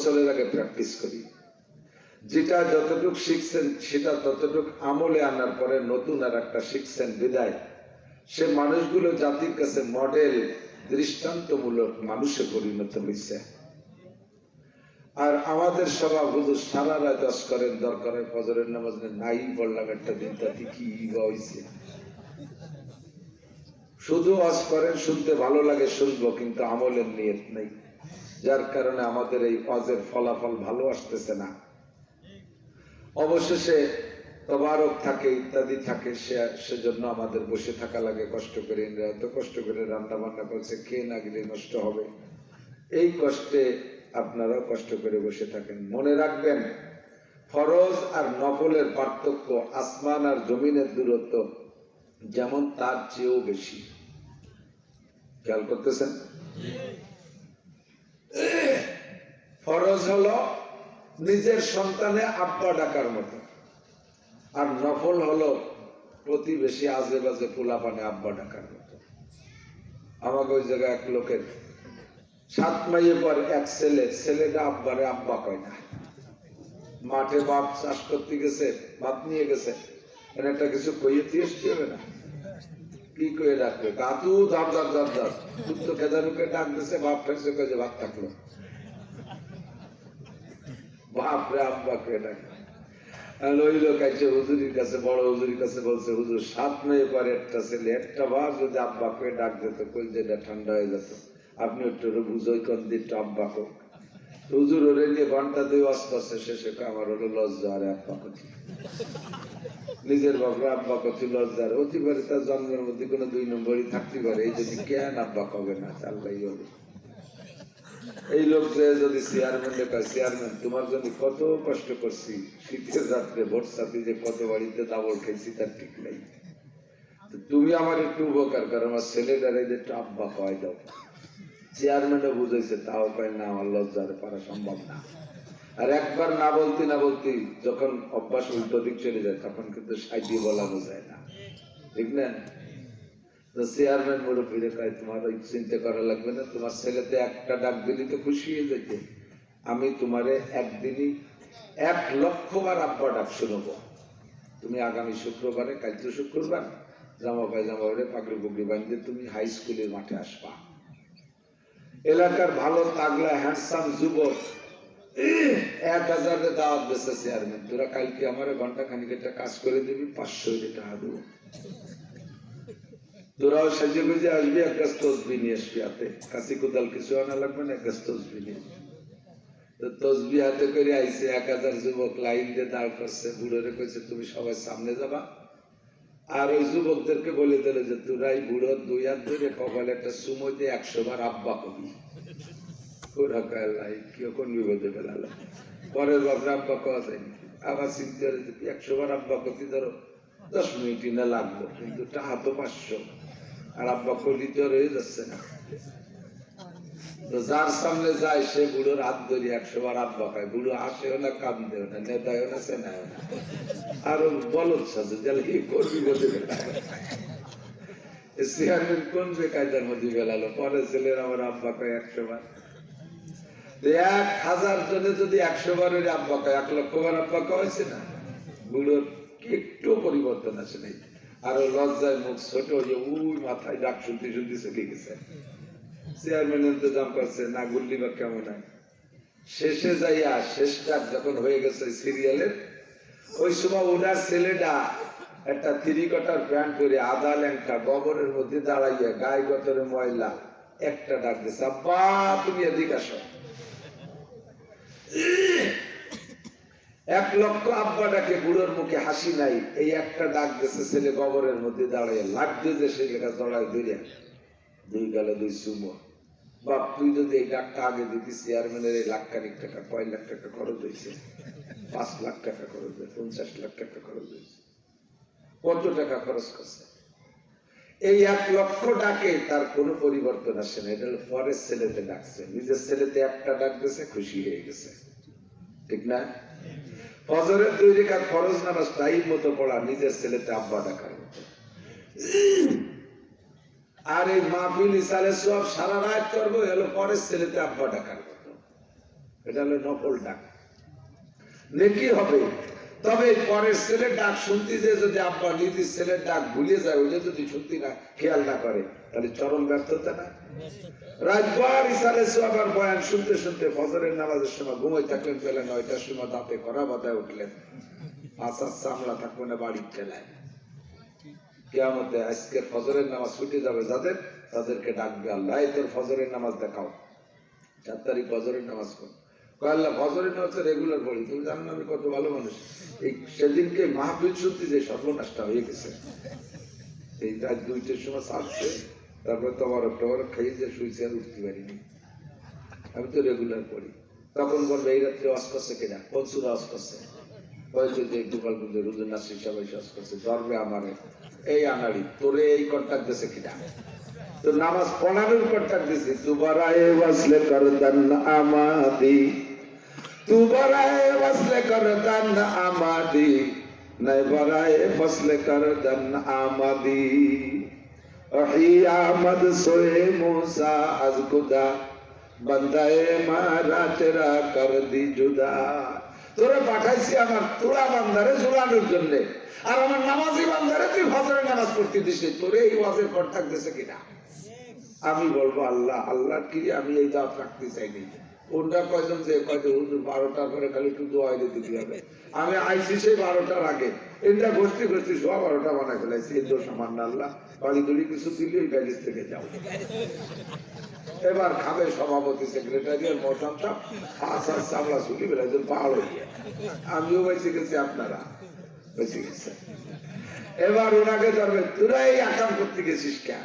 বছরের আগে প্র্যাকটিস করি, যেটা যতটুক শিখছেন সেটা ততটুক আমলে আনার পরে নতুন আর একটা শিখছেন বিদায় সে মানুষগুলো জাতির কাছে মডেল দৃষ্টান্তমূলক মানুষে পরিণত হয়েছে। আর আমাদের স্বভাব হুজুর সারা রাত ওয়াজ করেন, দরকারের ফজরের নামাজ নাই পড়লাম একটা দিন, তাতে কি হয়েছে? শুধু ওয়াজ করেন, শুনতে ভালো লাগে শুনবো, কিন্তু আমলের নিয়ত নেই, যার কারণে আমাদের এই ওয়াজের ফলাফল ভালো আসতেছে না। অবশেষে তবারক থাকে, ইত্যাদি থাকে, সেজন্য আমাদের বসে থাকা লাগে কষ্ট করে। এত কষ্ট করে রান্না বান্না করছে, খেয়ে না গেলে নষ্ট হবে, এই কষ্টে আপনারাও কষ্ট করে বসে থাকেন। মনে রাখবেন, ফরজ আর নফলের পার্থক্য আসমান আর জমিনের দূরত্ব যেমন তার চেয়েও বেশি। খেয়াল করতেছেন? ফরজ হলো নিজের সন্তানে আব্বা ডাকার মতো, আর নফল হলো প্রতিবেশী আজে বাজে পোলাপানে আব্বা ডাকার মতো। আমাকে ওই জায়গায় এক লোকের 7 মাইয়ে পর এক ছেলেটা আব্বারে আব্বা কয় না। মাঠে বাপ চাষ করতে গেছে, ভাত নিয়ে গেছে, একটা কিছু কইয়ে দিয়ে হবে না, কি কয়ে ডাকবে? কাতু ধাপ ধাপ ধাপ ধাপ তো কেদারুকে ডাক দিছে, বাপ ফেরছে কয়ে যে ভাত থাকলো, বাপরে আব্বা কয়ে ডাকে। ওই লোক আছে হুজুরির কাছে, বড় হুজুরির কাছে, বলছে হুজুর 7 মেয়ে পরে একটা ছেলে একটা বার যদি আব্বা কয়ে ডাক দিত, কলজেটা ঠান্ডা হয়ে যেত। আপনি একটু বুঝোই কন দিয়ে একটু আব্বা হোক। হুজুর ওরে নিয়ে ঘন্টা 2 আসতে শেষে আমার হলো লজ্জা, আর আব্বা কথি, নিজের বাপরে আব্বা কথি লজ্জার হতে পারে, তার জন্মের মধ্যে কোনো 2 নম্বরই থাকতে পারে, এই যদি কেন আব্বা কবে না চাল্লাই হলো। এই লোক যদি চেয়ারম্যানকে কয়, চেয়ারম্যান তোমার জন্য কত কষ্ট করছি, শীতের রাত্রে ভোট সাথে যে কত বাড়িতে দাবল খেয়েছি তার ঠিক নাই, তুমি আমার একটু উপকার করো, আমার ছেলেটারে একটু আব্বা কয় দাও। চেয়ারম্যানও বুঝেছে, তাও কয় না, আমার লজ্জারে পারা সম্ভব না। আর একবার না বলতে না বলতে যখন অভ্যাস উল্টো দিক চলে যায়, তখন কিন্তু সাইডে বলানো যায় না, ঠিক না? চেয়ারম্যান মুরব্বীরে কয়, তোমার ওই চিন্তা করা লাগবে না, তোমার ছেলেতে একটা ডাক দিলি তো খুশি হয়ে যেতে, আমি তোমারে একদিনই 1 লক্ষ বার আব্বা ডাক শুনবো। তুমি আগামী শুক্রবারে, কাল তো শুক্রবার, জামা পায়জামা পরে পাগড়ি পুগড়ি বাঁধতে তুমি হাই স্কুলের মাঠে আসবা। এলাকার ভালো তাগলা হ্যান্ডসাম যুবক 1000 দাওয়াত দিয়েছে চেয়ারম্যান, তোরা কালকে আমার ঘন্টা খানিক একটা কাজ করে দিবি, 500 টাকা দেবো, তোরাও সাজিয়ে গুজে আসবি, এক গাছ তসবি নিয়ে আসবি হাতে, কাশি কোদাল কিছু আনা লাগবে না, এক গাছ তসবি নিয়ে। তো তসবি হাতে করে আইসে, 1000 যুবক লাইন দিয়ে দাঁড় করছে, বুড়োরে কইছে তুমি সবাই সামনে যাবা, আর ওই যুবকদেরকে বলে দিল যে তোরাই বুড়ো 2 হাত ধরে কপালে একটা চুমো দিয়ে 100 বার আব্বা কবি। ওরা কয় লাই কি কোন বিপদে ফেলালো, পরের বাপরে আব্বা কওয়া যায়নি। আবার চিন্তা 100 বার আব্বা কবি, ধরো 10 মিনিট না লাগলো, কিন্তু টাকা তো 500, আর আব্বা কলিতে রয়ে যাচ্ছে না। তো যার সামনে যায় সে বুড়োর হাত ধরি 100 বার আব্বা খায়, বুড়ো আসেও না, কান্দেও না, নেতায়ও না, সেনায়ও না, আরো বলদ সাজে গেলে কি করবি বলতে চেয়ারম্যান কোন বেকায়দার মধ্যে ফেলালো। পরে ছেলের আমার আব্বা খায় 100 বার, 1000 জনে যদি 100 বার ওই আব্বা খায়, 1 লক্ষ বার আব্বা খাওয়াইছে না। বুড়োর একটু পরিবর্তন আসে নাই, আরো লজ্জায় মুখ ছোট, যে ওই মাথায় ডাক শুনতে শুনতে চলে গেছে। চেয়ারম্যান ইন্তজাম করছে, না গুল্লি বা কেমন হয়। শেষে যাইয়া শেষ ডাক যখন হয়ে গেছে সিরিয়ালের, ওই সময় ওনার ছেলেটা একটা 3 কোয়ার্টার প্যান্ট পরে, আদা ল্যাংটা, গোবরের মধ্যে দাঁড়াইয়া, গায়ে গতরে ময়লা, একটা ডাক দিছে, আব্বা তুমি এদিকে আসো। 1 লক্ষ আব্বা ডাকে, বুড়োর মুখে হাসি নাই, এই একটা ডাক দিছে ছেলে গোবরের মধ্যে দাঁড়াইয়া, লাগ দিয়ে সেই লেখা জড়ায় ধরিয়া 2 গালে 2 চুমো। বাপ তুই যদি এই ডাকটা আগে দিতি, চেয়ারম্যানের এই লাখখানিক টাকা, কয় লাখ টাকা খরচ হয়েছে? 5 লাখ টাকা খরচ হয়েছে, 50 লাখ টাকা খরচ হয়েছে, কত টাকা খরচ করছে। এই 1 লক্ষ ডাকে তার কোনো পরিবর্তন আসে না। এটা পরের ছেলেতে ডাকছে, নিজের ছেলেতে একটা ডাক দিয়েছে, খুশি হয়ে গেছে, ঠিক না? ফজরের 2 রাকাত ফরজ নামাজ টাইম মতো পড়া, নিজের ছেলেতে আব্বা ডাকার মতো। আর এই মাহফিল ইসালে সব সারা রাত করবো, এলো পরের ছেলেতে আব্বা ডাকার মতো। এটা হলো নকল ডাক। নেকি হবে, তবে পরের ছেলের ডাক শুনতে যে যদি আব্বা নিজের ছেলের ডাক ভুলে যায়, ওইটা যদি শুনতে না খেয়াল না করে, তাহলে চরম ব্যর্থতা না? রাতবার ইসারে সোয়াবার বয়ান শুনতে শুনতে ফজরের নামাজের সময় ঘুমাই থাকলেন, পেলেন 9টার সময় দাঁতে কড়া বাঁধায় উঠলেন, আসার চামড়া থাকবে না বাড়ির ঠেলায়। কিয়ামতে আজকের ফজরের নামাজ ছুটে যাবে যাদের, তাদেরকে ডাকবে আল্লাহ, এই তোর ফজরের নামাজ দেখাও, 4 তারিখ ফজরের নামাজ পড়। আল্লাহ ফজরের নামাজ রেগুলার পড়ি, তুমি জানো না আমি কত ভালো মানুষ। এই সেদিনকে মাহফিল শুনতে যে সর্বনাশটা হয়ে গেছে, এই রাত 2টার সময় ছাড়ছে, তারপরে তোমার খাইয়ে যে শুয়েছে আর উঠতে পারিনি। আমি তো রেগুলার পড়ি। তখন বলবে এই রাত্রে ওয়াজ করছে কিনা, কোন সূরা ওয়াজ করছে, হয়তো যে গোপালগঞ্জ রুজু নাসির সবাই ওয়াজ করছে, ধরবে আমারে এই আনাড়ি, তোরে এই কন্ট্যাক্ট দিয়েছে কিনা, তো নামাজ পড়ানোর কন্ট্যাক্ট দিয়েছে। তুবারায়ে ওয়াসলে করদান আমাদি, তুবারায়ে ওয়াসলে করদান আমাদি, নাই বারায়ে ফসলে করদান আমাদি। ওহি আহমদ সোয়ে মুসা আজ খুদা, বান্দায়ে মারা তেরা কর দি জুদা। তোরা পাঠাইছি আমার তোরা বান্দারে জোড়ানোর জন্য, আর আমার নামাজি বান্দারে তুই ফজরের নামাজ পড়তে দিস, তোরে এই ওয়াজের কন্ট্যাক্ট দিয়েছে কিনা? আমি বলবো আল্লাহ, আল্লাহ কি আমি এই দাওয়াত রাখতে চাইনি। ওটা কয়জন যে কয়জন হুজুর 12টার পরে খালি একটু দোয়া দিতে হবে, আমি আইসি সেই 12টার আগে, এটা গোষ্ঠী গোষ্ঠী সব 12টা বানায় ফেলাইছি। এই দোষ আমার না, আল্লাহ বাড়ি দড়ি কিছু দিলে ওই ব্যাগেজ থেকে যাও। এবার খাবে সভাপতি, সেক্রেটারি, মৌসাম সাহেব, আসার চামড়া চুলি বেড়াইছেন পাহাড় হইয়া, আমিও বেঁচে গেছি, আপনারা বেঁচে গেছে। এবার ওনাকে ধরবে, তোরা এই আকাম করতে গেছিস কেন?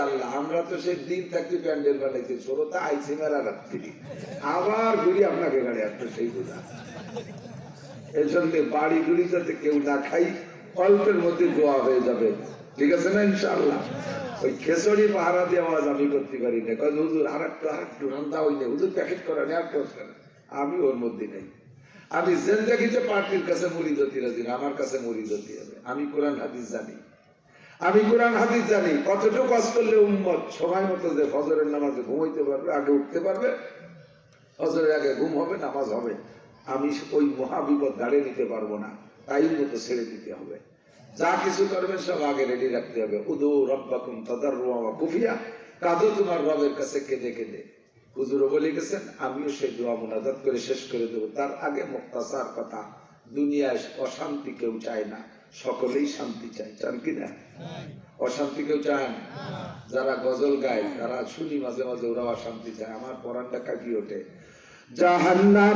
আল্লাহ আমরা তো সেই দিন থাকতে প্যান্ডেল বানাইছি, ছোটটা আইছি মেলা রাত্রি, আবার ঘুরি আপনাকে গাড়ি আসতো সেই বোঝা। এই জন্য বাড়ি ঘুরি যাতে কেউ না খাই, অল্পের মধ্যে দোয়া হয়ে যাবে, ঠিক আছে না ইনশাআল্লাহ? ওই খেসড়ি পাহারা দিয়ে আওয়াজ আমি করতে পারি না, কারণ হুজুর আর একটু রান্না হইলে হুজুর প্যাকেট করেন আর করেন, আমি ওর মধ্যে নেই। আমি জিন্দেগিতে পার্টির কাছে মুরিদ হতে রাজি না, আমার কাছে মুরিদ হতে হবে। আমি কোরআন হাদিস জানি, আমি কোরআন হাদিস জানি, কতটুকু কাজ করলে উম্মত সময় মতো যে ফজরের নামাজে ঘুমাইতে পারবে, আগে উঠতে পারবে, ফজরের আগে ঘুম হবে, নামাজ হবে। আমি ওই মহাবিপদ দাঁড়িয়ে নিতে পারবো না, তাই মতো ছেড়ে দিতে হবে। যা কিছু করবেন সব আগে রেডি রাখতে হবে। উদু রব্বাকুম তাদাররুআ ওয়া খুফিয়া, কাঁদো তোমার রবের কাছে কেঁদে কেঁদে। হুজুরও বলে গেছেন, আমিও সেই দোয়া মুনাজাত করে শেষ করে দেবো। তার আগে মুক্তাসার কথা, দুনিয়ায় অশান্তি কেউ চায় না, সকলেই শান্তি চায়, চান কিনা? অশান্তি কেউ চায় না। যারা গজল গায় তারা শুনি মাঝে মাঝে, ওরা অশান্তি চায়, আমার পরানটা কাঁপিয়ে ওঠে। জাহান্নাম